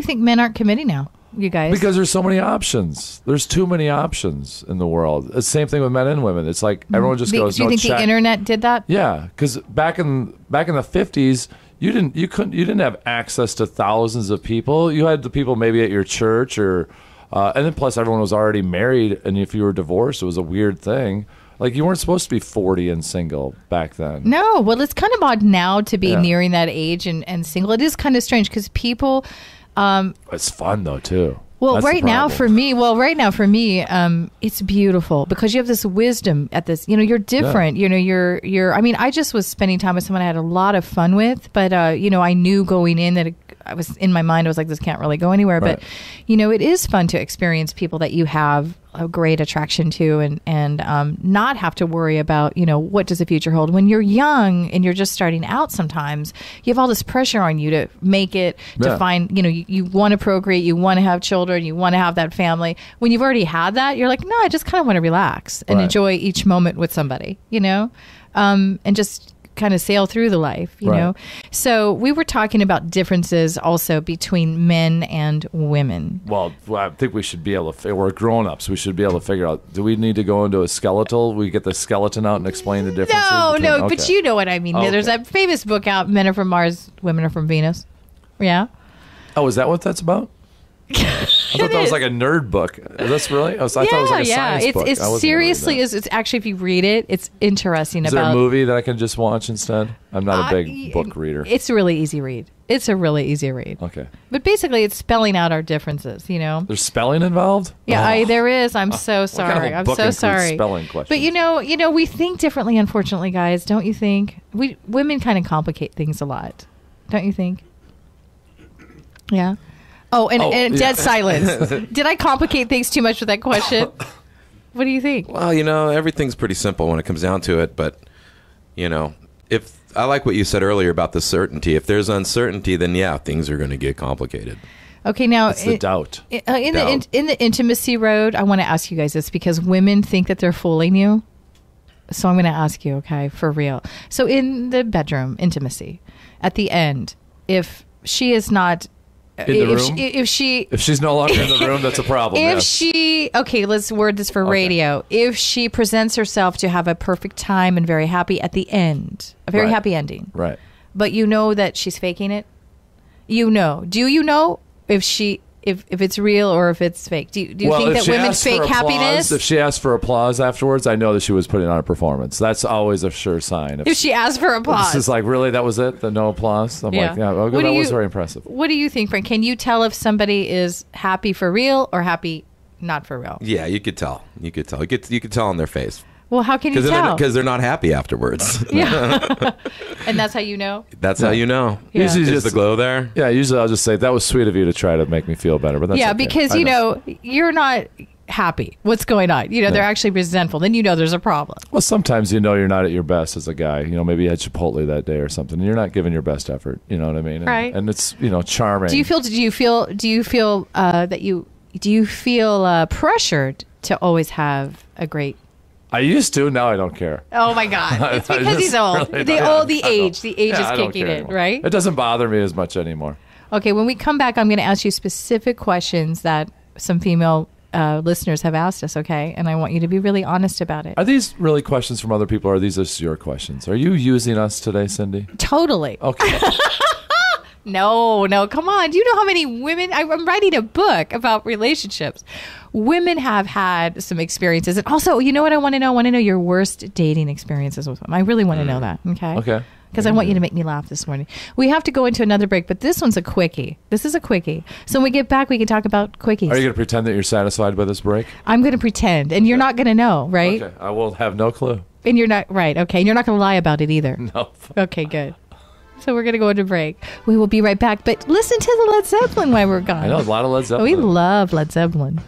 think men aren't committing now, you guys?
Because there's so many options. There's too many options in the world. It's the same thing with men and women. It's like everyone just goes.
Do you think the internet did that?
Yeah, because back in the 50s, you didn't have access to thousands of people. You had the people maybe at your church or. And then plus everyone was already married, and if you were divorced, it was a weird thing. Like, you weren't supposed to be 40 and single back then.
No, well, it's kind of odd now to be
Yeah.
nearing that age and single. It is kind of strange because people.
It's fun though too.
Well,
That's the
right now
problem.
for me, it's beautiful because you have this wisdom at this. You're different.
Yeah.
You're. I mean, I just was spending time with someone I had a lot of fun with, but I knew going in that I was in my mind. I was like, this can't really go anywhere.
Right.
But it is fun to experience people that you have a great attraction to, and not have to worry about what does the future hold. When you're young and you're just starting out, sometimes you have all this pressure on you to make it, to
Yeah.
find you want to procreate, you want to have children, you want to have that family. When you've already had that, you're like, no, I just kind of want to relax and
Right.
enjoy each moment with somebody, and just kind of sail through the life, you
Right.
know. So we were talking about differences also between men and women.
Well, I think we should be able to. We're grown-ups. We should be able to figure out. Do we need to go into a skeletal? We get the skeleton out and explain the differences.
No, but
Okay.
you know what I mean.
Okay.
There's that famous book out, Men Are From Mars, Women Are From Venus. Yeah.
Oh, is that what that's about? I thought that was like a nerd book. Is this really? I thought it was like a science book. I
It's
wasn't
seriously
gonna read
is. It's actually, if you read it, it's interesting
that. Is there
about.
a movie that I can just watch instead? I'm not a big
y-
book reader.
It's a really easy read. It's a really easy read.
Okay.
But basically, it's spelling out our differences.
There's spelling involved?
Yeah,
Oh.
there is. I'm so
What kind of
sorry.
a
I'm
book
so
includes
sorry.
spelling questions?
But we think differently, unfortunately, guys. Don't you think? Women kind of complicate things a lot. Don't you think? Yeah. Oh, and
yeah.
dead silence. Did I complicate things too much with that question? What do you think?
Well, everything's pretty simple when it comes down to it. But, if I like what you said earlier about the certainty. If there's uncertainty, then yeah, things are going to get complicated.
Okay, now
It's the doubt.
in
Doubt.
the intimacy road, I want to ask you guys this because women think that they're fooling you. So I'm going to ask you, okay, for real. So in the bedroom intimacy, at the end, if she is not
In the room?
if
If she's no longer in the room, that's a problem.
if
yes.
she, okay, let's word this for radio. If she presents herself to have a perfect time and very happy at the end, a very
Right.
happy ending,
Right.
but you know that she's faking it. Do you know if it's real or if it's fake? Do you think
if
that
she
women
asks for
fake
applause-
happiness?
If she asks for applause afterwards, I know that she was putting on a performance. That's always a sure sign.
If she asks for applause,
This is like, really, that was it? The no applause? I'm like, yeah, okay,
What
that
do
was
you-
very impressive.
What do you think, Frank? Can you tell if somebody is happy for real or happy not for real?
Yeah, you could tell. You could tell on their face
Well, how can you tell?
because they're not happy afterwards.
Yeah, and that's how you know.
That's how you know.
Yeah.
Usually
Is
just
the glow there?
Yeah, usually I'll just say, that was sweet of you to try to make me feel better. But that's
Yeah,
okay.
because
I
you're not happy. What's going on? They're actually resentful. Then there's a problem.
Well, sometimes you're not at your best as a guy. Maybe you had Chipotle that day or something. And you're not giving your best effort. You know what I mean?
Right.
And it's charming.
Do you feel pressured to always have a great?
I used to. Now I don't care.
Oh my God! It's
I
because
just
he's old.
really
The
don't.
age
Yeah, I
is
don't
kicking
care
in,
anymore.
right?
It doesn't bother me as much anymore.
Okay, when we come back, I'm going to ask you specific questions that some female listeners have asked us. Okay, and I want you to be really honest about it.
Are these really questions from other people, or are these just your questions? Are you using us today, Cindy?
Totally.
Okay.
No, come on. Do you know how many women? I'm writing a book about relationships. Women have had some experiences. And also, you know what I want to know? I want to know your worst dating experiences with women. I really want to know that. Okay.
Okay.
Because I want you to make me laugh this morning. We have to go into another break, but this one's a quickie. This is a quickie. So when we get back, we can talk about quickies.
Are you going to pretend that you're satisfied by this break?
I'm going to pretend, and you're not going to know, right?
Okay. I will have no clue.
And you're not, right, okay. And you're not going to lie about it either.
No.
Okay, good. So we're going to go into break. We will be right back. But listen to the Led Zeppelin while we're gone.
I know a lot of Led Zeppelin.
We love Led Zeppelin.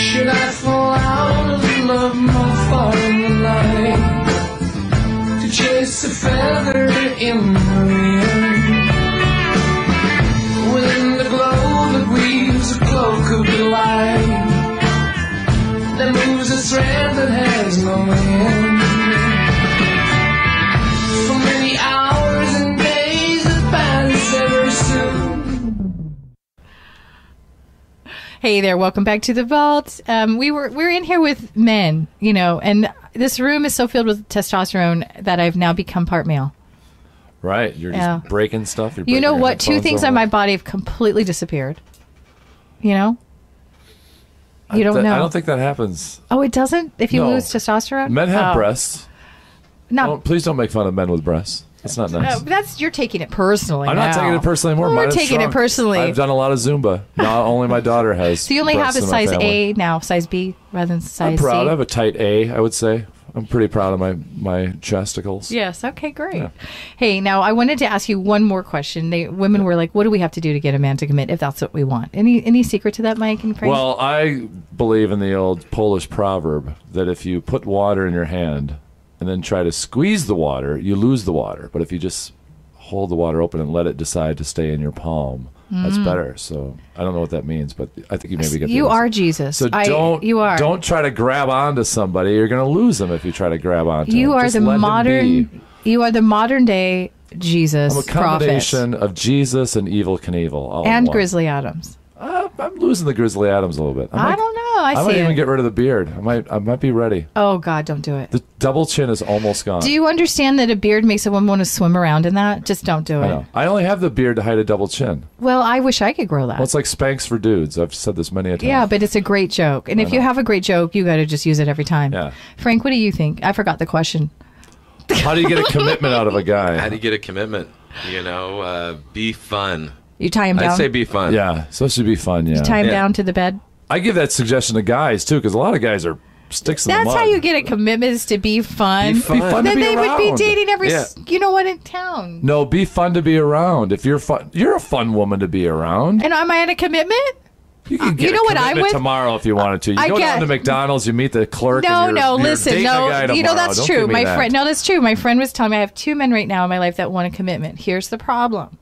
Should I fall out of love more far in the night to chase a feather in the wind? Within the glow that weaves a cloak of delight that moves a thread that has no end. For many hours and days that pass ever soon.
Hey there, welcome back to the vault. We're in here with men, and This room is so filled with testosterone that I've now become part male.
Right. You're just breaking stuff. You're
You know
breaking your
what? Two
headphones
things
over.
on my body have completely disappeared. You know? You don't know.
I don't think that happens.
Oh, it doesn't? If you
No.
lose testosterone?
Men have breasts.
No,
Please don't make fun of men with breasts. That's not nice.
you're taking it personally.
I'm not taking it personally anymore.
We're
Mine have
taking it
shrunk.
personally.
I've done a lot of Zumba. Now only my daughter has.
So you only have
breasts
a
in my
size
family.
A now, size B rather than size
I'm proud.
C.
I have a tight A, I would say. I'm pretty proud of my chesticles.
Yes. Okay. Great.
Yeah.
Hey, now I wanted to ask you one more question. Women were like, "What do we have to do to get a man to commit if that's what we want?" Any secret to that, Mike and Frank?
Well, I believe in the old Polish proverb that if you put water in your hand and then try to squeeze the water, you lose the water. But if you just hold the water open and let it decide to stay in your palm, that's better. So I don't know what that means, but I think you maybe get the
you
answer.
are Jesus.
So
You are.
don't try to grab onto somebody. You're going to lose them if you try to grab onto
You
them.
are
Just
the
let them
modern.
be.
You are the modern day Jesus
I'm a
prophet
combination of Jesus and Evil Knievel. all in
and
one.
Grizzly Adams.
I'm losing the Grizzly Adams a little bit.
I don't know. I
might
see
even
it.
get rid of the beard. I might be ready.
Oh God, don't do it.
The double chin is almost gone.
Do you understand that a beard makes a woman want to swim around in that? Just don't do
I
it.
know. I only have the beard to hide a double chin.
Well, I wish I could grow that.
Well, it's like Spanx for dudes. I've said this many a time.
Yeah, but it's a great joke. And if you have a great joke, you got to just use it every time.
Yeah.
Frank, what do you think? I forgot the question.
How do you get a commitment out of a guy?
How do you get a commitment? Be fun.
You tie him down?
I'd say be fun.
Yeah, it's supposed to be fun. Yeah.
Tie him
Yeah.
down to the bed?
I give that suggestion to guys too, because a lot of guys are sticks in the
That's
mud.
how you get a commitment, is to be fun.
Be fun.
Be fun to
Then
be
they would be
around.
dating every,
Yeah.
in town.
No, be fun to be around. If you're fun, you're a fun woman to be around.
And am I at a commitment?
You can get
you know
a
what I
commitment
would-
tomorrow if you wanted to. You
I
go
get-
down to McDonald's, you meet the clerk.
No,
and you're
listen,
dating a guy
no,
tomorrow.
that's
Don't
true.
give me
My
that.
friend, no, that's true. My friend was telling me I have 2 men right now in my life that want a commitment. Here's the problem: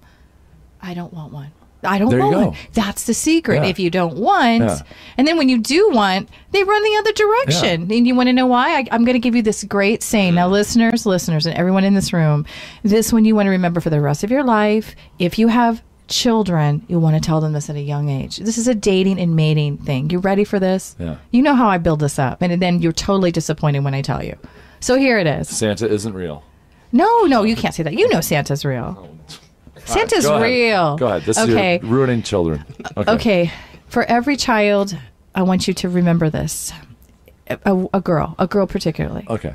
I don't want one. I don't
There you
want
go.
one. That's the secret.
Yeah.
If you don't want,
Yeah.
and then when you do want, they run the other direction. And you want to know why? I'm going to give you this great saying. Now, listeners, and everyone in this room, this one you want to remember for the rest of your life. If you have children, you want to tell them this at a young age. This is a dating and mating thing. You ready for this?
Yeah.
You know how I build this up, and then you're totally disappointed when I tell you. So here it is.
Santa isn't real.
No, you can't say that. You know Santa's real. Santa's
Go ahead.
real.
Go ahead. This
okay.
is you're ruining children.
Okay. For every child, I want you to remember this. A girl particularly.
Okay.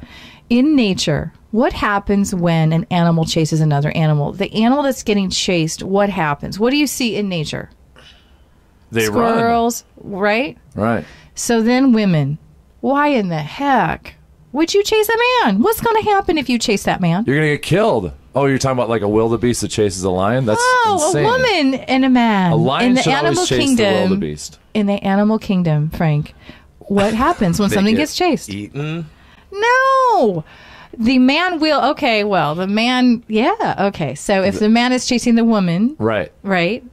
In nature, what happens when an animal chases another animal? The animal that's getting chased, what happens? What do you see in nature?
They
Squirrels, right?
run. Right.
So then women, why in the heck would you chase a man? What's going to happen if you chase that man?
You're gonna get killed. Oh, you're talking about like a wildebeest that chases a lion? That's insane.
A woman and a man.
A lion
in the
should
animal
always chase
kingdom,
the wildebeest.
In the animal kingdom, Frank, what happens when
They
something
get
gets chased?
Eaten.
No. The man will, okay, well, the man, yeah, okay. So if the man is chasing the woman,
Right.
right,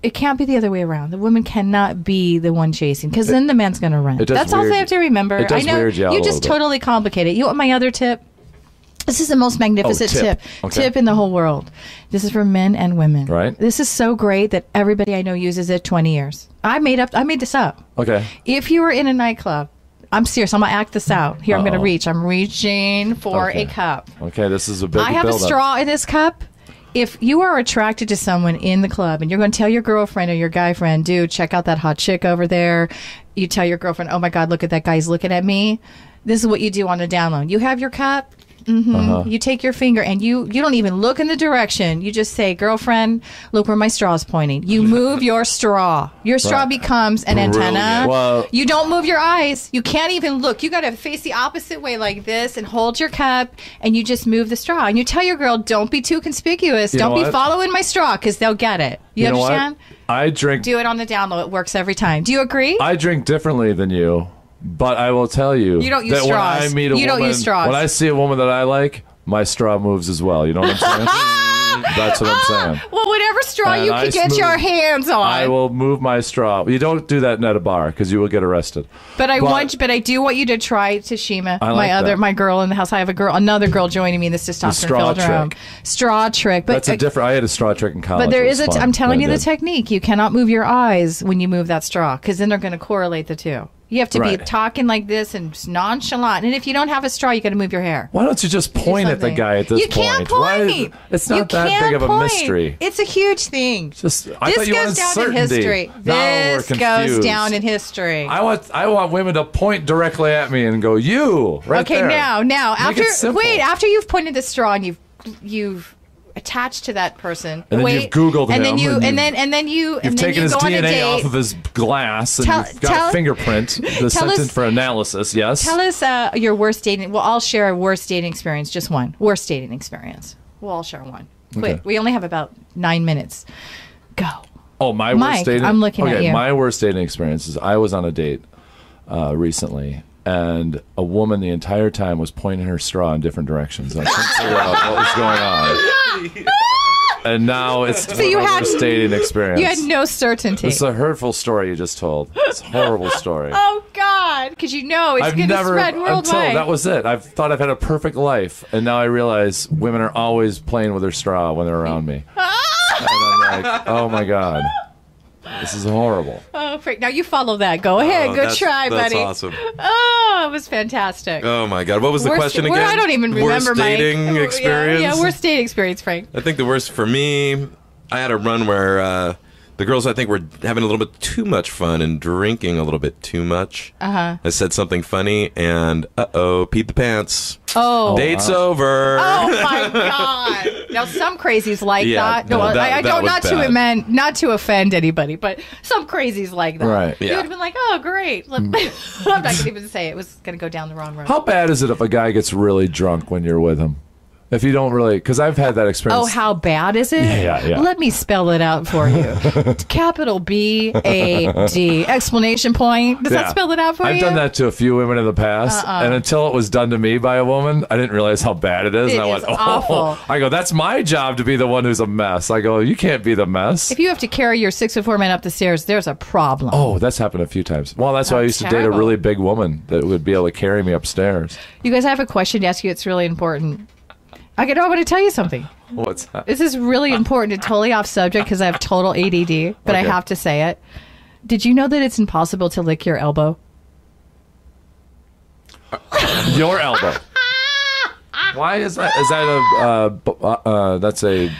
it can't be the other way around. The woman cannot be the one chasing, because then the man's going to run.
It does
That's all
weird-
they have to remember.
it does
I know
weird you out a
you
little
just
bit.
totally complicate it. You want my other tip? This is the most magnificent
tip. Okay.
tip in the whole world. This is for men and women.
Right.
This is so great that everybody I know uses it 20 years. I made this up.
Okay.
If you were in a nightclub, I'm serious. I'm going to act this out. Here, I'm going to reach. I'm reaching for
Okay.
a cup.
Okay. This is a big
I have a
buildup.
straw in this cup. If you are attracted to someone in the club and you're going to tell your girlfriend or your guy friend, dude, check out that hot chick over there. You tell your girlfriend, oh my God, look at that guy. He's looking at me. This is what you do on the download. You have your cup. You take your finger and you don't even look in the direction. You just say, girlfriend, look where my straw is pointing. You move your straw. Your straw
Right.
becomes an antenna.
Well-
You don't move your eyes. You can't even look. You got to face the opposite way like this and hold your cup and you just move the straw. And you tell your girl, don't be too conspicuous.
You
Don't
know
be
what?
following my straw because they'll get it. You
know
understand?
what? I drink.
Do it on the download. It works every time. Do you agree?
I drink differently than you, but I will tell you,
You don't use
that
straws.
when I meet a
You don't
woman,
use straws.
when I see a woman that I like, my straw moves as well. You know what I'm saying? That's what I'm saying.
Well, whatever straw
And
you
I
can get
smooth-
your hands on.
I will move my straw. You don't do that at a bar because you will get arrested.
But I do want you to try Tashima,
I like that.
my girl in the house. I have another girl joining me in this
straw
testosterone filled room.
trick.
Straw trick. But
That's a different. I had a straw trick in college.
But there
It
is
was fun.
I'm telling
I
you the
did.
technique. You cannot move your eyes when you move that straw because then they're going to correlate the two. You have to be
Right.
talking like this and nonchalant. And if you don't have a straw, you got to move your hair.
Why don't you just point at the
something.
guy at this
You can't point.
It's
You
not that
can't
big of a
point.
mystery.
It's a huge thing.
Just I
This
thought you
goes
wanted
down
certainty.
in history.
Now we're
This goes
confused.
down in history.
I want women to point directly at me and go, "You." Right
Okay,
there.
now,
Make
after
it simple.
after you've pointed the straw and you've attached to that person,
And then
wait,
you've Googled
and
him,
then you
and
and then you
You've taken his
go on a
DNA
date.
off of his glass and
Tell-
you've got
tell-
a fingerprint that's
tell
sent in
us-
for analysis. Yes.
Tell us your worst dating. We'll all share a worst dating experience. Just one worst dating experience. We'll all share one. Quick,
Okay.
we only have about 9 minutes. Go.
Oh, my
Mike,
worst dating.
I'm looking at you.
My worst dating experience is I was on a date recently, and a woman the entire time was pointing her straw in different directions. I couldn't figure out what was going on. And now it's
you
my
had-
worst dating experience.
You had no certainty.
It's a hurtful story you just told. It's a horrible story.
Oh God! Because you know it's
I've
going to
never
spread
until
worldwide.
that was it. I've thought I've had a perfect life, and now I realize women are always playing with their straw when they're around me. And I'm like, oh my God, this is horrible.
Oh, freak. Now you follow that. Go ahead. Go try,
that's
buddy.
awesome.
Oh, it was fantastic.
Oh my God, what was the
Worst-
question
well,
again?
I don't even remember
worst
my
dating experience.
Yeah, worst dating experience, Frank.
I think the worst for me, I had a run where the girls I think were having a little bit too much fun and drinking a little bit too much. I said something funny and peed the pants.
Oh.
Date's over.
Oh my God! Now some crazies like
Yeah,
that.
no,
No,
that
I don't.
was
Not to
bad.
not to offend anybody, but some crazies like that.
Right.
You
Yeah.
would have been like, "Oh, great." I'm not going to even say it was going to go down the wrong road.
How bad is it if a guy gets really drunk when you're with him? If you don't really, because I've had that experience.
Oh, how bad is it?
Yeah.
Let me spell it out for you. Capital B-A-D. Exclamation point. Does that spell it out for you?
I've done that to a few women in the past, and until it was done to me by a woman, I didn't realize how bad it is.
It
and I
is
went, oh,
awful.
I go, that's my job to be the one who's a mess. I go, you can't be the mess.
If you have to carry your 6'4" man up the stairs, there's a problem.
Oh, that's happened a few times. Well, that's why I used to date a
terrible.
really big woman that would be able to carry me upstairs.
You guys, I have a question to ask you. It's really important. I want to tell you something.
What's that?
This is really important and totally off subject because I have total ADD, but I
Okay.
have to say it. Did you know that it's impossible to lick your elbow?
Your elbow. Why is that? Is that that's a...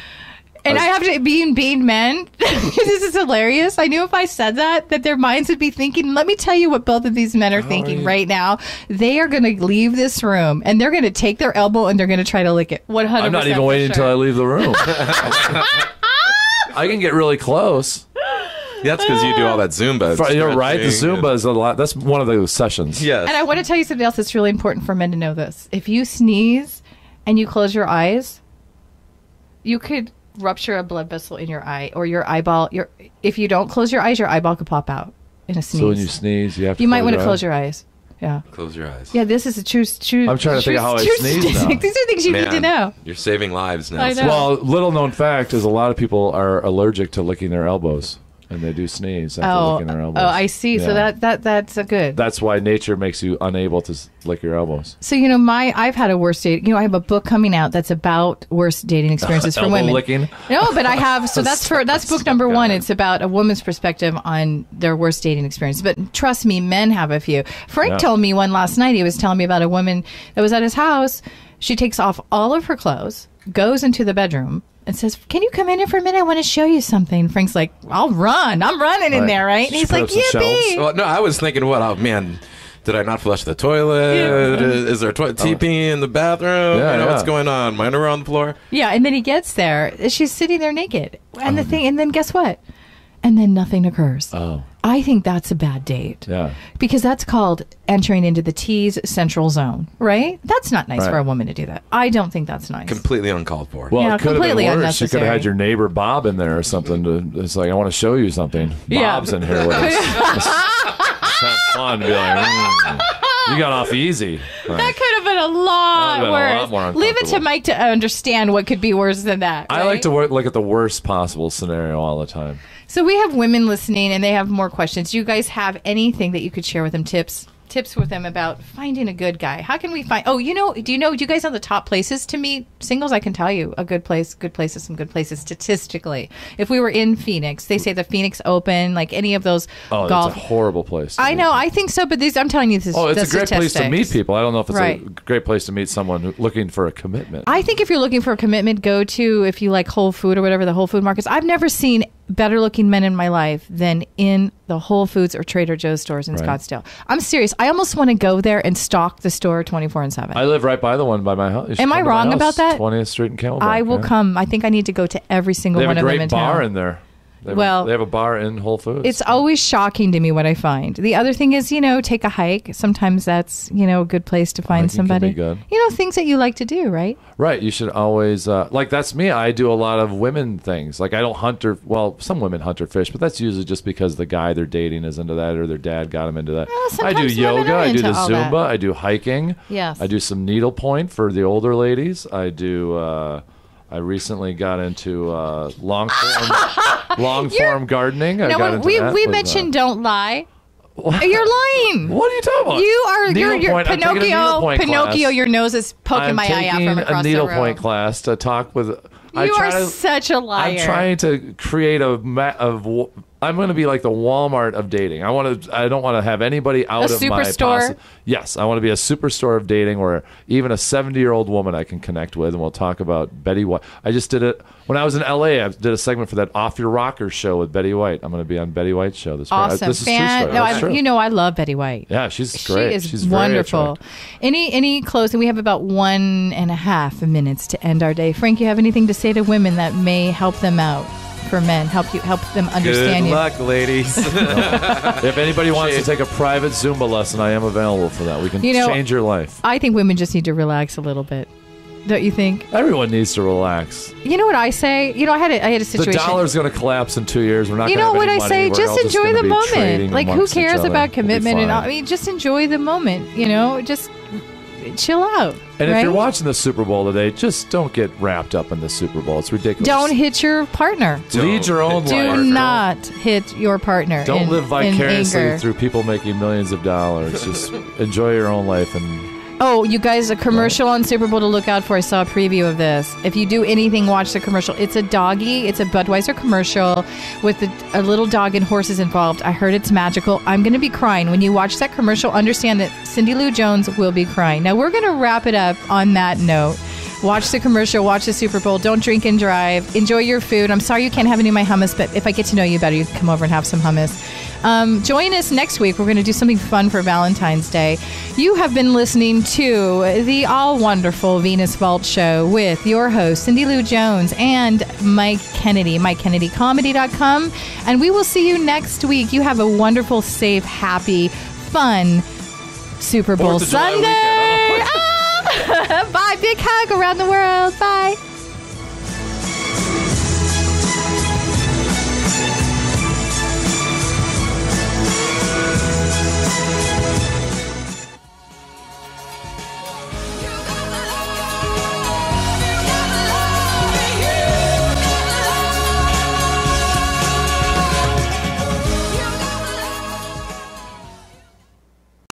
And I have to, being men, this is hilarious. I knew if I said that their minds would be thinking, let me tell you what both of these men are thinking right now. They are going to leave this room and they're going to take their elbow and they're going to try to lick it. 100%.
I'm not even waiting until I leave the room. I can get really close.
That's because you do all that Zumba.
You're right. The
stretching
Zumba is a lot. That's one of those sessions.
Yes.
And I want to tell you something else that's really important for men to know this. If you sneeze and you close your eyes, you could rupture a blood vessel in your eye or your eyeball. If you don't close your eyes, your eyeball could pop out in a sneeze.
So when you sneeze, you have to.
You might want to close your eyes. Yeah.
Close your eyes.
Yeah, this is a true.
I'm trying to think of how I sneeze now.
These are things you need to know.
You're saving lives now.
I know.
Well, little known fact is a lot of people are allergic to licking their elbows, and they do sneeze after licking their elbows.
Oh, I see. So
Yeah.
that's a good.
That's why nature makes you unable to lick your elbows.
So I've had a worst date. I have a book coming out that's about worst dating experiences for
Elbow
women.
licking?
No, but I have. So that's book number one. It's about a woman's perspective on their worst dating experience. But trust me, men have a few. Frank
Yeah.
told me one last night. He was telling me about a woman that was at his house. She takes off all of her clothes, goes into the bedroom, and says, "Can you come in here for a minute? I want to show you something." Frank's like, "I'll run. I'm running in
Right.
there, right?" And
She
he's
put
like,
up some shelves.
"Yippee!"
Well, no, I was thinking, what? Oh man, did I not flush the toilet?
Yeah.
Is there a TP in the bathroom?
Yeah, yeah.
What's going on? My underwear on the floor?
Yeah, and then he gets there. She's sitting there naked, and and then guess what? And then nothing occurs.
Oh,
I think that's a bad date.
yeah.
Because that's called entering into the T's central zone, right? That's not nice
Right.
for a woman to do that. I don't think that's nice.
Completely uncalled for.
Well,
Yeah,
it could have been
completely
worse. You could have had
unnecessary.
your neighbor Bob in there or something. It's like, I want to show you something.
Yeah.
Bob's in here with us. Let's have fun. Be like, you got off easy.
That could have been a
That
lot
would've been a
worse.
lot more
Leave it to
uncomfortable.
Mike to understand what could be worse than that.
I like
right?
to look at the worst possible scenario all the time.
So we have women listening, and they have more questions. Do you guys have anything that you could share with them? Tips tips with them about finding a good guy. How can we find? Oh, do you guys know the top places to meet singles? I can tell you a good places, some good places statistically. If we were in Phoenix, they say the Phoenix Open, like any of those golf.
It's a horrible place.
I know, I think so, but I'm telling you, this is
it's a great place to meet people. I don't know if it's
right.
a great place to meet someone looking for a commitment.
I think if you're looking for a commitment, go to, if you like Whole Food or whatever, the Whole Food markets. I've never seen better looking men in my life than in the Whole Foods or Trader Joe's stores in Scottsdale. I'm serious. I almost want to go there and stalk the store 24/7.
I live right by the one by my house.
Am I wrong about that?
20th Street in Camelback.
I will come. I think I need to go to every single one of them in town.
They have a great bar in there. They have a bar in Whole Foods.
It's always shocking to me what I find. The other thing is, take a hike. Sometimes that's, a good place to find somebody.
Can be good.
Things that you like to do, right?
Right. You should always, that's me. I do a lot of women things. Like, I don't hunt some women hunt or fish, but that's usually just because the guy they're dating is into that or their dad got them into that. I do yoga. I do the Zumba. I do hiking.
Yes.
I do some needlepoint for the older ladies. I do... I recently got into long form gardening.
We mentioned don't lie.
What?
You're lying.
What are you talking about?
You're Pinocchio. Your nose is poking my eye out from across the room.
I'm taking a needlepoint class to talk with.
You are such a liar.
I'm trying to create I'm going to be like the Walmart of dating. I don't want to have anybody out of my
superstore.
Yes, I want to be a superstore of dating where even a 70-year-old woman I can connect with, and we'll talk about Betty White. I just did it when I was in LA. I did a segment for that Off Your Rocker show with Betty White. I'm going to be on Betty White's show this morning.
Awesome.
This is true story.
I love Betty White.
Yeah, she's great.
She's wonderful. Any closing? We have about 1.5 minutes to end our day. Frank, you have anything to say to women that may help them out? For men, help them understand you.
Good luck, ladies.
If anybody wants to take a private Zumba lesson, I am available for that. We can change your life.
I think women just need to relax a little bit. Don't you think?
Everyone needs to relax.
You know what I say? I had a situation.
The dollar's going to collapse in 2 years. We're not.
You know what I say? Just enjoy the moment. Like, who cares about commitment and all? I mean, just enjoy the moment. Just chill out.
And if you're watching the Super Bowl today, just don't get wrapped up in the Super Bowl. It's ridiculous.
Don't hit your partner.
Lead your own life.
Do not hit your partner.
Don't live vicariously through people making millions of dollars. Just enjoy your own life.
Oh, you guys, a commercial on Super Bowl to look out for. I saw a preview of this. If you do anything, watch the commercial. It's a doggy. It's a Budweiser commercial with a little dog and horses involved. I heard it's magical. I'm going to be crying. When you watch that commercial, understand that Syndeelou Jones will be crying. Now, we're going to wrap it up on that note. Watch the commercial. Watch the Super Bowl. Don't drink and drive. Enjoy your food. I'm sorry you can't have any of my hummus, but if I get to know you better, you can come over and have some hummus. Join us next week. We're going to do something fun for Valentine's Day. You have been listening to the all-wonderful Venus Vault Show with your host, Syndeelou Jones, and Mike Kennedy, MikeKennedyComedy.com. And we will see you next week. You have a wonderful, safe, happy, fun Super Bowl Sunday. Bye. Big hug around the world. Bye.